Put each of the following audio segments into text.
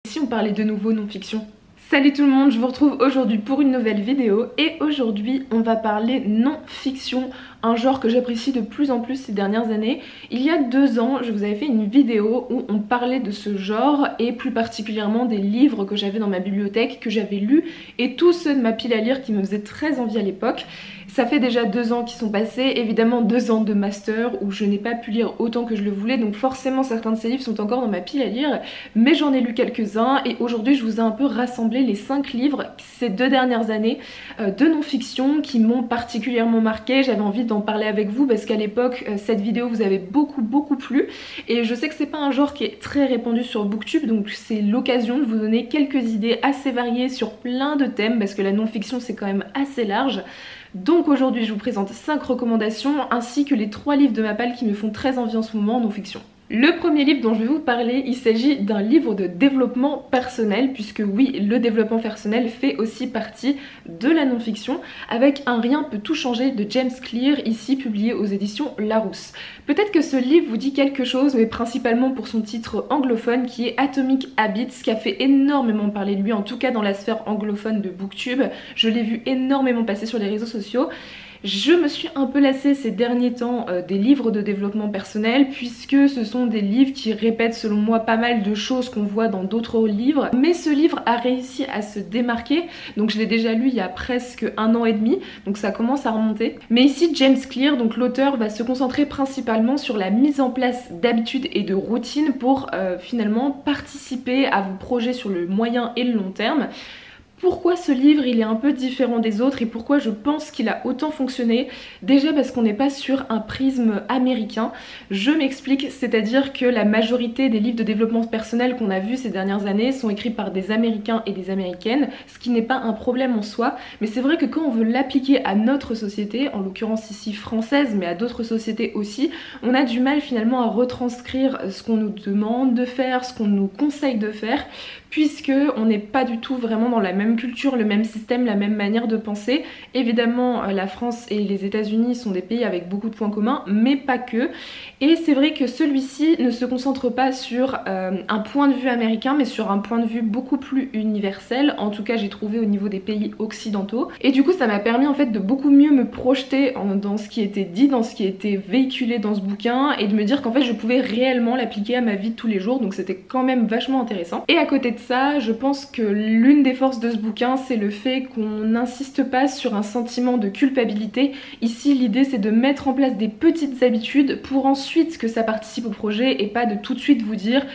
Si on parlait de nouveau non-fiction. Salut tout le monde, je vous retrouve aujourd'hui pour une nouvelle vidéo et aujourd'hui on va parler non-fiction, un genre que j'apprécie de plus en plus ces dernières années. Il y a 2 ans, je vous avais fait une vidéo où on parlait de ce genre et plus particulièrement des livres que j'avais dans ma bibliothèque, que j'avais lus et tous ceux de ma pile à lire qui me faisaient très envie à l'époque. Ça fait déjà 2 ans qui sont passés, évidemment 2 ans de master où je n'ai pas pu lire autant que je le voulais, donc forcément certains de ces livres sont encore dans ma pile à lire, mais j'en ai lu quelques-uns et aujourd'hui je vous ai un peu rassemblé les 5 livres ces 2 dernières années de non-fiction qui m'ont particulièrement marqué. J'avais envie d'en parler avec vous parce qu'à l'époque cette vidéo vous avait beaucoup plu et je sais que c'est pas un genre qui est très répandu sur Booktube, donc c'est l'occasion de vous donner quelques idées assez variées sur plein de thèmes parce que la non-fiction c'est quand même assez large. Donc aujourd'hui je vous présente 5 recommandations ainsi que les 3 livres de ma palle qui me font très envie en ce moment en non-fiction. Le premier livre dont je vais vous parler, il s'agit d'un livre de développement personnel, puisque oui, le développement personnel fait aussi partie de la non-fiction, avec Un rien peut tout changer de James Clear, ici publié aux éditions Larousse. Peut-être que ce livre vous dit quelque chose, mais principalement pour son titre anglophone qui est Atomic Habits, qui a fait énormément parler de lui, en tout cas dans la sphère anglophone de Booktube. Je l'ai vu énormément passer sur les réseaux sociaux. Je me suis un peu lassée ces derniers temps des livres de développement personnel puisque ce sont des livres qui répètent selon moi pas mal de choses qu'on voit dans d'autres livres, mais ce livre a réussi à se démarquer, donc je l'ai déjà lu il y a presque 1 an et demi, donc ça commence à remonter. Mais ici James Clear, donc l'auteur, va se concentrer principalement sur la mise en place d'habitudes et de routines pour finalement participer à vos projets sur le moyen et le long terme. Pourquoi ce livre il est un peu différent des autres et pourquoi je pense qu'il a autant fonctionné? Déjà parce qu'on n'est pas sur un prisme américain. Je m'explique, c'est-à-dire que la majorité des livres de développement personnel qu'on a vus ces dernières années sont écrits par des Américains et des Américaines, ce qui n'est pas un problème en soi, mais c'est vrai que quand on veut l'appliquer à notre société, en l'occurrence ici française, mais à d'autres sociétés aussi, on a du mal finalement à retranscrire ce qu'on nous demande de faire, ce qu'on nous conseille de faire, puisque on n'est pas du tout vraiment dans la même culture, le même système, la même manière de penser. Évidemment la France et les États-Unis sont des pays avec beaucoup de points communs, mais pas que. Et c'est vrai que celui-ci ne se concentre pas sur un point de vue américain, mais sur un point de vue beaucoup plus universel, en tout cas j'ai trouvé au niveau des pays occidentaux. Et du coup ça m'a permis en fait de beaucoup mieux me projeter dans ce qui était dit, dans ce qui était véhiculé dans ce bouquin, et de me dire qu'en fait je pouvais réellement l'appliquer à ma vie de tous les jours, donc c'était quand même vachement intéressant. Et à côté de ça, je pense que l'une des forces de ce bouquin, c'est le fait qu'on n'insiste pas sur un sentiment de culpabilité. Ici, l'idée c'est de mettre en place des petites habitudes pour ensuite que ça participe au projet et pas de tout de suite vous dire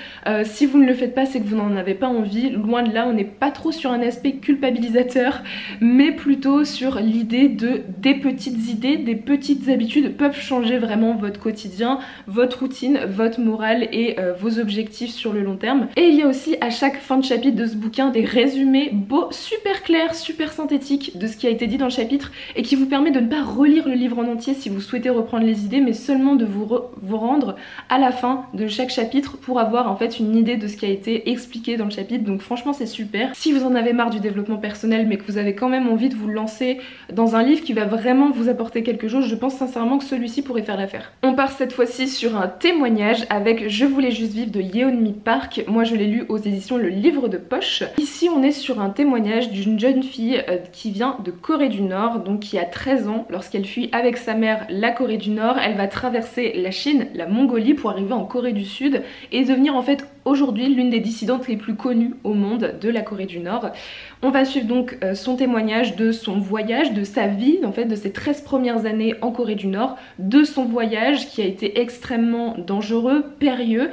si vous ne le faites pas, c'est que vous n'en avez pas envie. Loin de là, on n'est pas trop sur un aspect culpabilisateur, mais plutôt sur l'idée de des petites idées, des petites habitudes peuvent changer vraiment votre quotidien, votre routine, votre morale et vos objectifs sur le long terme. Et il y a aussi à chaque fin de chapitre de ce bouquin des résumés beaux, super clairs, super synthétiques de ce qui a été dit dans le chapitre et qui vous permet de ne pas relire le livre en entier si vous souhaitez reprendre les idées, mais seulement de vous rendre à la fin de chaque chapitre pour avoir en fait une idée de ce qui a été expliqué dans le chapitre. Donc franchement c'est super. Si vous en avez marre du développement personnel mais que vous avez quand même envie de vous lancer dans un livre qui va vraiment vous apporter quelque chose, je pense sincèrement que celui-ci pourrait faire l'affaire. On part cette fois-ci sur un témoignage avec Je voulais juste vivre de Yeonmi Park. Moi je l'ai lu aux éditions Le Livre de Poche. Ici on est sur un témoignage d'une jeune fille qui vient de Corée du Nord, donc qui a 13 ans. Lorsqu'elle fuit avec sa mère la Corée du Nord, elle va traverser la Chine, la Mongolie pour arriver en Corée du Sud et devenir en fait aujourd'hui l'une des dissidentes les plus connues au monde de la Corée du Nord. On va suivre donc son témoignage de son voyage, de sa vie, en fait de ses 13 premières années en Corée du Nord, de son voyage qui a été extrêmement dangereux, périlleux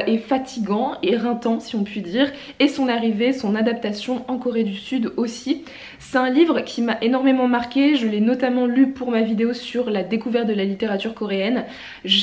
et fatigant, éreintant si on peut dire, et son arrivée, son adaptation en Corée du Sud aussi. C'est un livre qui m'a énormément marqué, je l'ai notamment lu pour ma vidéo sur la découverte de la littérature coréenne.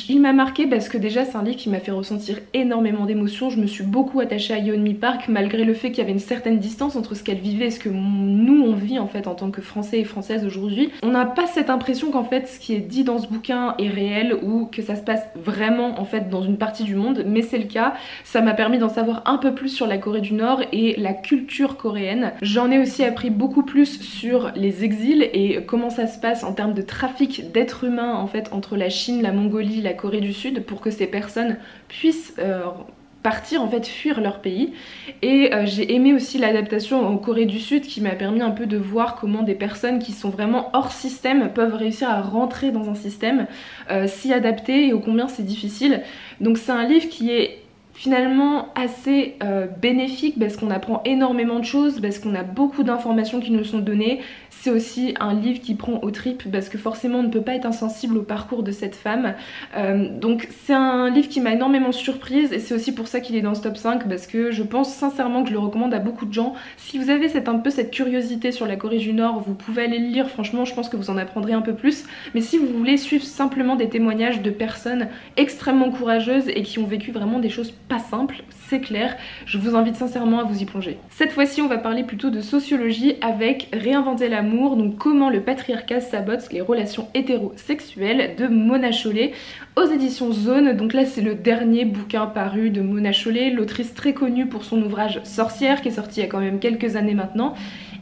Il m'a marqué parce que déjà c'est un livre qui m'a fait ressentir énormément d'émotions. Je me suis beaucoup attachée à Yeonmi Park malgré le fait qu'il y avait une certaine distance entre ce qu'elle vivait et ce que nous on vit en fait en tant que Français et Françaises aujourd'hui. On n'a pas cette impression qu'en fait ce qui est dit dans ce bouquin est réel ou que ça se passe vraiment en fait dans une partie du monde, mais c'est le cas. Ça m'a permis d'en savoir un peu plus sur la Corée du Nord et la culture coréenne. J'en ai aussi appris beaucoup plus sur les exils et comment ça se passe en termes de trafic d'êtres humains en fait entre la Chine, la Mongolie, la Corée du Sud pour que ces personnes puissent partir en fait, fuir leur pays. Et j'ai aimé aussi l'adaptation en Corée du Sud qui m'a permis un peu de voir comment des personnes qui sont vraiment hors système peuvent réussir à rentrer dans un système, s'y adapter et ô combien c'est difficile. Donc c'est un livre qui est finalement assez bénéfique parce qu'on apprend énormément de choses, parce qu'on a beaucoup d'informations qui nous sont données. C'est aussi un livre qui prend aux tripes parce que forcément on ne peut pas être insensible au parcours de cette femme. Donc c'est un livre qui m'a énormément surprise et c'est aussi pour ça qu'il est dans ce top 5 parce que je pense sincèrement que je le recommande à beaucoup de gens. Si vous avez un peu cette curiosité sur la Corée du Nord, vous pouvez aller le lire, franchement je pense que vous en apprendrez un peu plus. Mais si vous voulez suivre simplement des témoignages de personnes extrêmement courageuses et qui ont vécu vraiment des choses pas simples, c'est clair, je vous invite sincèrement à vous y plonger. Cette fois-ci on va parler plutôt de sociologie avec Réinventer l'amour, donc comment le patriarcat sabote les relations hétérosexuelles de Mona Chollet aux éditions Zone. Donc là c'est le dernier bouquin paru de Mona Chollet, l'autrice très connue pour son ouvrage Sorcière qui est sorti il y a quand même quelques années maintenant.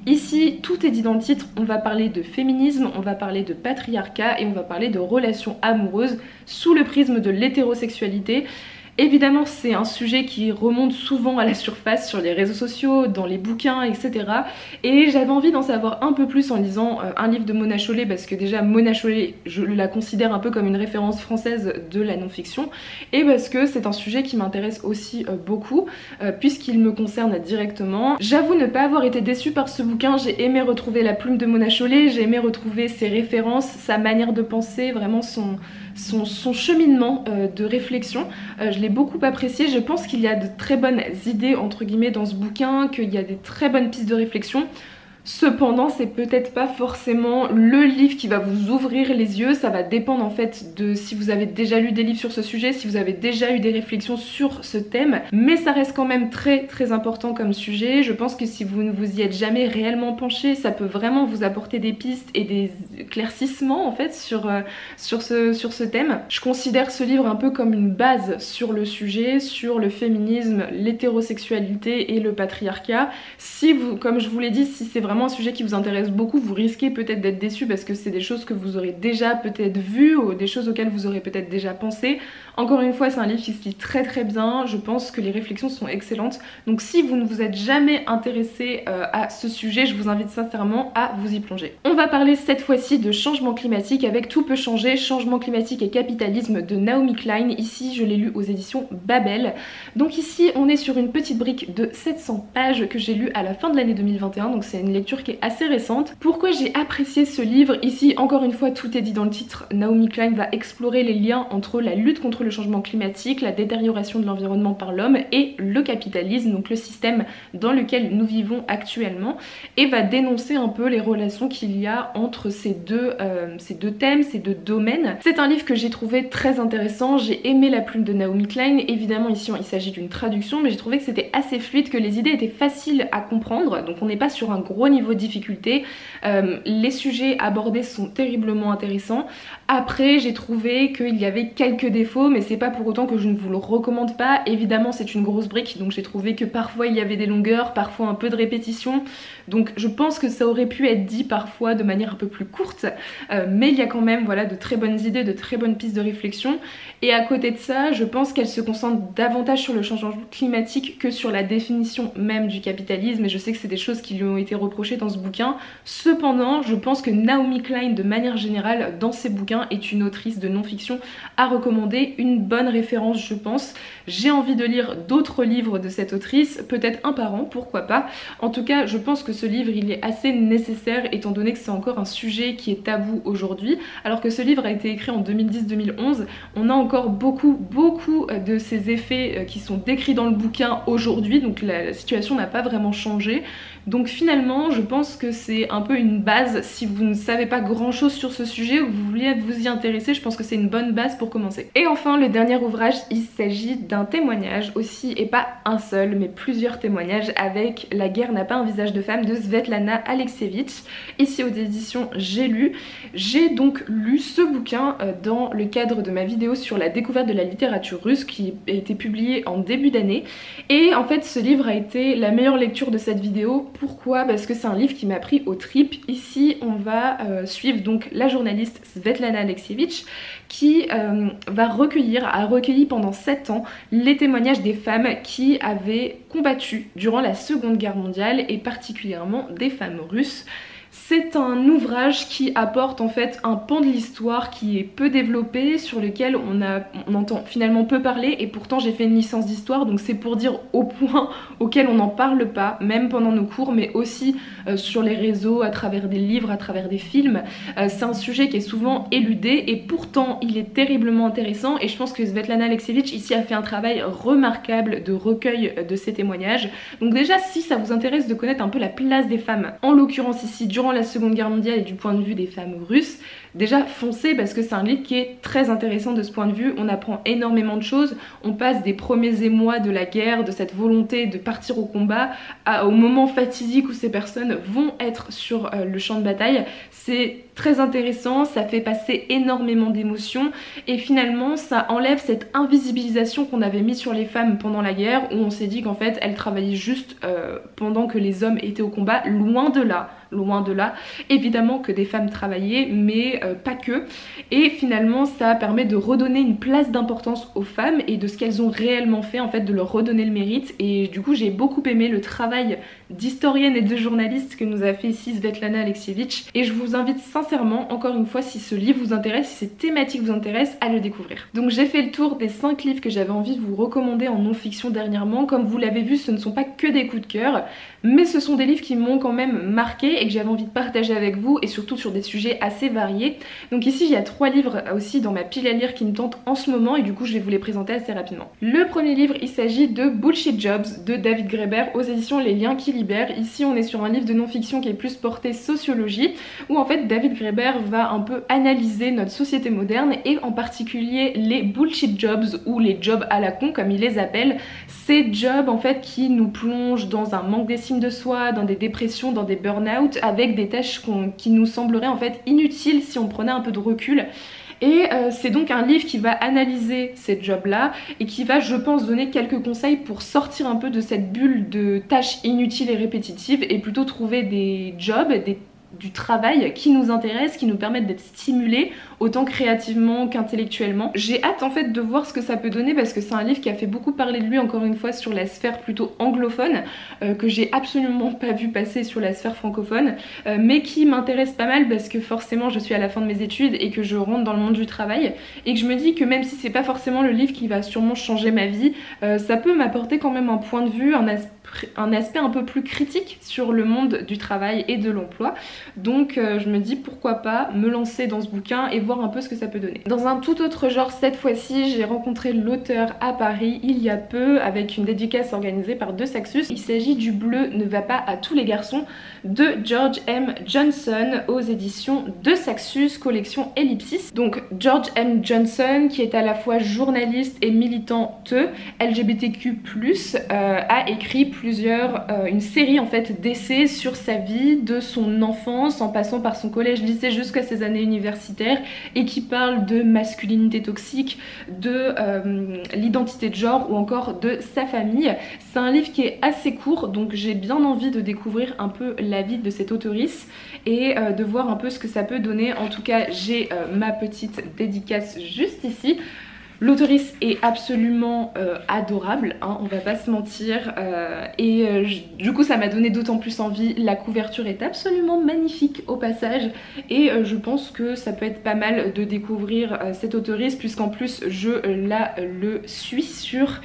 Ici, tout est dit dans le titre, on va parler de féminisme, on va parler de patriarcat et on va parler de relations amoureuses sous le prisme de l'hétérosexualité. Évidemment c'est un sujet qui remonte souvent à la surface sur les réseaux sociaux, dans les bouquins, etc. Et j'avais envie d'en savoir un peu plus en lisant un livre de Mona Chollet parce que déjà Mona Chollet, je la considère un peu comme une référence française de la non-fiction et parce que c'est un sujet qui m'intéresse aussi beaucoup puisqu'il me concerne directement. J'avoue ne pas avoir été déçue par ce bouquin, j'ai aimé retrouver la plume de Mona Chollet, j'ai aimé retrouver ses références, sa manière de penser, vraiment son cheminement de réflexion. Je l'ai beaucoup apprécié, je pense qu'il y a de très bonnes idées entre guillemets dans ce bouquin, qu'il y a des très bonnes pistes de réflexion. Cependant c'est peut-être pas forcément le livre qui va vous ouvrir les yeux, ça va dépendre en fait de si vous avez déjà lu des livres sur ce sujet, si vous avez déjà eu des réflexions sur ce thème, mais ça reste quand même très important comme sujet. Je pense que si vous ne vous y êtes jamais réellement penché, ça peut vraiment vous apporter des pistes et des éclaircissements en fait sur ce thème. Je considère ce livre un peu comme une base sur le sujet, sur le féminisme, l'hétérosexualité et le patriarcat. Si vous, comme je vous l'ai dit, si c'est vraiment un sujet qui vous intéresse beaucoup, vous risquez peut-être d'être déçu parce que c'est des choses que vous aurez déjà peut-être vues ou des choses auxquelles vous aurez peut-être déjà pensé. Encore une fois c'est un livre qui se lit très bien, je pense que les réflexions sont excellentes, donc si vous ne vous êtes jamais intéressé à ce sujet, je vous invite sincèrement à vous y plonger. On va parler cette fois-ci de changement climatique avec Tout peut changer, changement climatique et capitalisme de Naomi Klein. Ici je l'ai lu aux éditions Babel. Donc ici on est sur une petite brique de 700 pages que j'ai lu à la fin de l'année 2021, donc c'est une lecture qui est assez récente. Pourquoi j'ai apprécié ce livre? Ici encore une fois tout est dit dans le titre, Naomi Klein va explorer les liens entre la lutte contre le changement climatique, la détérioration de l'environnement par l'homme et le capitalisme, donc le système dans lequel nous vivons actuellement, et va dénoncer un peu les relations qu'il y a entre ces deux thèmes, ces deux domaines. C'est un livre que j'ai trouvé très intéressant, j'ai aimé la plume de Naomi Klein. Évidemment ici il s'agit d'une traduction, mais j'ai trouvé que c'était assez fluide, que les idées étaient faciles à comprendre, donc on n'est pas sur un gros niveau de difficulté. Les sujets abordés sont terriblement intéressants. Après j'ai trouvé qu'il y avait quelques défauts, mais c'est pas pour autant que je ne vous le recommande pas. Évidemment c'est une grosse brique, donc j'ai trouvé que parfois il y avait des longueurs, parfois un peu de répétition, donc je pense que ça aurait pu être dit parfois de manière un peu plus courte, mais il y a quand même voilà, de très bonnes idées, de très bonnes pistes de réflexion. Et à côté de ça je pense qu'elle se concentre davantage sur le changement climatique que sur la définition même du capitalisme, et je sais que c'est des choses qui lui ont été reprochées dans ce bouquin. Cependant je pense que Naomi Klein de manière générale dans ses bouquins est une autrice de non-fiction à recommander, une bonne référence je pense. J'ai envie de lire d'autres livres de cette autrice, peut-être un par an, pourquoi pas. En tout cas je pense que ce livre il est assez nécessaire étant donné que c'est encore un sujet qui est tabou aujourd'hui, alors que ce livre a été écrit en 2010-2011. On a encore beaucoup de ces effets qui sont décrits dans le bouquin aujourd'hui, donc la situation n'a pas vraiment changé. Donc finalement je pense que c'est un peu une base si vous ne savez pas grand chose sur ce sujet ou que vous voulez vous y intéresser, je pense que c'est une bonne base pour commencer. Et enfin le dernier ouvrage, il s'agit d'un témoignage aussi, et pas un seul mais plusieurs témoignages, avec La guerre n'a pas un visage de femme de Svetlana Alexievitch, ici aux éditions J'ai lu. J'ai donc lu ce bouquin dans le cadre de ma vidéo sur la découverte de la littérature russe qui a été publiée en début d'année, et en fait ce livre a été la meilleure lecture de cette vidéo. Pourquoi? Parce que c'est un livre qui m'a pris aux tripes. Ici on va suivre donc la journaliste Svetlana Alexievitch qui va recueillir a recueilli pendant 7 ans les témoignages des femmes qui avaient combattu durant la Seconde Guerre mondiale et particulièrement des femmes russes. C'est un ouvrage qui apporte en fait un pan de l'histoire qui est peu développé, sur lequel on entend finalement peu parler, et pourtant j'ai fait une licence d'histoire, donc c'est pour dire au point auquel on n'en parle pas, même pendant nos cours, mais aussi sur les réseaux, à travers des livres, à travers des films. C'est un sujet qui est souvent éludé et pourtant il est terriblement intéressant, et je pense que Svetlana Alexievich ici a fait un travail remarquable de recueil de ces témoignages. Donc déjà, si ça vous intéresse de connaître un peu la place des femmes, en l'occurrence ici durant la Seconde Guerre mondiale et du point de vue des femmes russes, déjà foncez, parce que c'est un livre qui est très intéressant de ce point de vue. On apprend énormément de choses, on passe des premiers émois de la guerre, de cette volonté de partir au combat, au moment fatidique où ces personnes vont être sur le champ de bataille. C'est très intéressant, ça fait passer énormément d'émotions et finalement ça enlève cette invisibilisation qu'on avait mise sur les femmes pendant la guerre, où on s'est dit qu'en fait elles travaillaient juste pendant que les hommes étaient au combat. Loin de là, loin de là. Évidemment que des femmes travaillaient, mais pas que. Et finalement ça permet de redonner une place d'importance aux femmes et de ce qu'elles ont réellement fait, en fait de leur redonner le mérite. Et du coup j'ai beaucoup aimé le travail d'historienne et de journaliste que nous a fait ici Svetlana Alexievich, et je vous invite sincèrement, encore une fois, si ce livre vous intéresse, si cette thématique vous intéresse, à le découvrir. Donc j'ai fait le tour des 5 livres que j'avais envie de vous recommander en non-fiction dernièrement. Comme vous l'avez vu, ce ne sont pas que des coups de cœur, mais ce sont des livres qui m'ont quand même marqué et que j'avais envie de partager avec vous, et surtout sur des sujets assez variés. Donc ici il y a 3 livres aussi dans ma pile à lire qui me tentent en ce moment, et du coup je vais vous les présenter assez rapidement. Le premier livre, il s'agit de Bullshit Jobs de David Graeber aux éditions Les Liens qui libèrent. Ici on est sur un livre de non-fiction qui est plus porté sociologie, où en fait David Graeber va un peu analyser notre société moderne et en particulier les bullshit jobs, ou les jobs à la con comme il les appelle. Ces jobs en fait qui nous plongent dans un manque d'estime de soi, dans des dépressions, dans des burn-out, avec des tâches qui nous sembleraient en fait inutiles si on prenait un peu de recul. Et c'est donc un livre qui va analyser ces jobs-là et qui va, je pense, donner quelques conseils pour sortir un peu de cette bulle de tâches inutiles et répétitives, et plutôt trouver des jobs, du travail qui nous intéresse, qui nous permettent d'être stimulés autant créativement qu'intellectuellement. J'ai hâte en fait de voir ce que ça peut donner, parce que c'est un livre qui a fait beaucoup parler de lui, encore une fois, sur la sphère plutôt anglophone, que j'ai absolument pas vu passer sur la sphère francophone, mais qui m'intéresse pas mal parce que forcément je suis à la fin de mes études et que je rentre dans le monde du travail, et que je me dis que même si c'est pas forcément le livre qui va sûrement changer ma vie, ça peut m'apporter quand même un point de vue, un aspect un peu plus critique sur le monde du travail et de l'emploi. Donc je me dis pourquoi pas me lancer dans ce bouquin et voir un peu ce que ça peut donner. Dans un tout autre genre, cette fois-ci j'ai rencontré l'auteur à Paris il y a peu, avec une dédicace organisée par De Saxus. Il s'agit du Bleu ne va pas à tous les garçons de George M. Johnson aux éditions De Saxus, collection Ellipsis. Donc George M. Johnson, qui est à la fois journaliste et militante LGBTQ+, a écrit une série en fait d'essais sur sa vie, de son enfance en passant par son collège, lycée jusqu'à ses années universitaires, et qui parle de masculinité toxique, de l'identité de genre ou encore de sa famille. C'est un livre qui est assez court, donc j'ai bien envie de découvrir un peu la vie de cette auteurice et de voir un peu ce que ça peut donner. En tout cas j'ai ma petite dédicace juste ici. L'auteurice est absolument adorable, hein, on va pas se mentir, du coup ça m'a donné d'autant plus envie. La couverture est absolument magnifique au passage, et je pense que ça peut être pas mal de découvrir cette auteurice, puisqu'en plus je le suis sur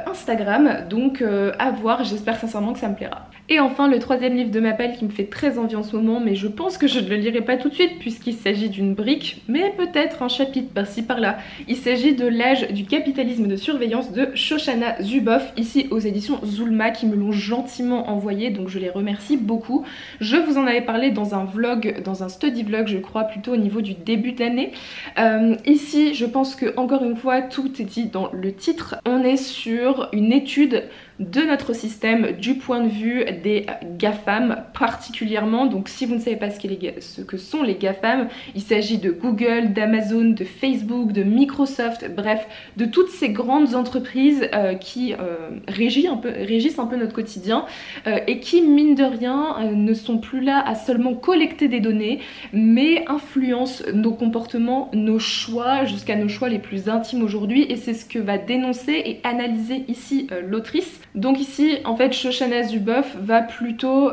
Instagram, donc à voir, j'espère sincèrement que ça me plaira. Et enfin le troisième livre de ma palle qui me fait très envie en ce moment, mais je pense que je ne le lirai pas tout de suite puisqu'il s'agit d'une brique, mais peut-être un chapitre par-ci par-là. Il s'agit de L'âge du capitalisme de surveillance de Shoshana Zuboff, ici aux éditions Zulma, qui me l'ont gentiment envoyé, donc je les remercie beaucoup. Je vous en avais parlé dans un vlog, dans un study vlog je crois, plutôt au niveau du début d'année. Ici je pense que encore une fois tout est dit dans le titre. On est sur une étude de notre système du point de vue des GAFAM particulièrement. Donc si vous ne savez pas ce que sont les GAFAM, il s'agit de Google, d'Amazon, de Facebook, de Microsoft, bref, de toutes ces grandes entreprises qui régissent un peu notre quotidien et qui, mine de rien, ne sont plus là à seulement collecter des données, mais influencent nos comportements, nos choix, jusqu'à nos choix les plus intimes aujourd'hui, et c'est ce que va dénoncer et analyser ici l'autrice. Donc ici, en fait, Shoshana Zuboff va plutôt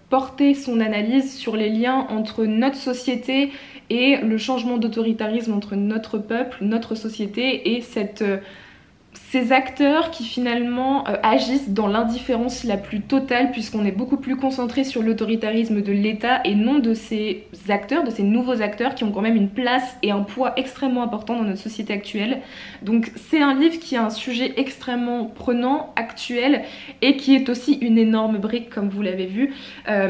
porter son analyse sur les liens entre notre société et le changement d'autoritarisme entre notre peuple, notre société et ces acteurs qui finalement agissent dans l'indifférence la plus totale, puisqu'on est beaucoup plus concentré sur l'autoritarisme de l'État et non de ces acteurs, de ces nouveaux acteurs qui ont quand même une place et un poids extrêmement important dans notre société actuelle. Donc c'est un livre qui a un sujet extrêmement prenant, actuel, et qui est aussi une énorme brique comme vous l'avez vu,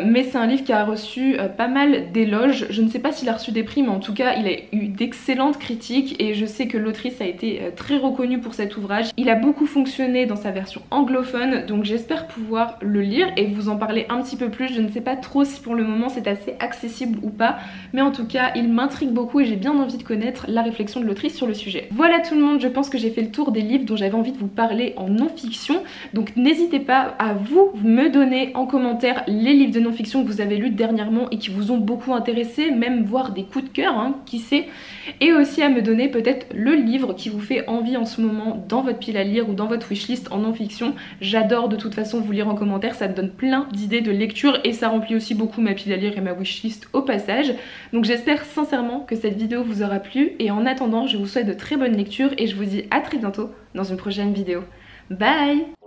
mais c'est un livre qui a reçu pas mal d'éloges. Je ne sais pas s'il a reçu des prix, mais en tout cas il a eu d'excellentes critiques et je sais que l'autrice a été très reconnue pour cet ouvrage. Il a beaucoup fonctionné dans sa version anglophone, donc j'espère pouvoir le lire et vous en parler un petit peu plus. Je ne sais pas trop si pour le moment c'est assez accessible ou pas, mais en tout cas il m'intrigue beaucoup et j'ai bien envie de connaître la réflexion de l'autrice sur le sujet. Voilà tout le monde, je pense que j'ai fait le tour des livres dont j'avais envie de vous parler en non-fiction, donc n'hésitez pas à vous me donner en commentaire les livres de non-fiction que vous avez lus dernièrement et qui vous ont beaucoup intéressé, même voir des coups de cœur, hein, qui sait, et aussi à me donner peut-être le livre qui vous fait envie en ce moment dans votre pile à lire ou dans votre wishlist en non-fiction. J'adore de toute façon vous lire en commentaire, ça me donne plein d'idées de lecture et ça remplit aussi beaucoup ma pile à lire et ma wishlist au passage. Donc j'espère sincèrement que cette vidéo vous aura plu et en attendant je vous souhaite de très bonnes lectures et je vous dis à très bientôt dans une prochaine vidéo. Bye!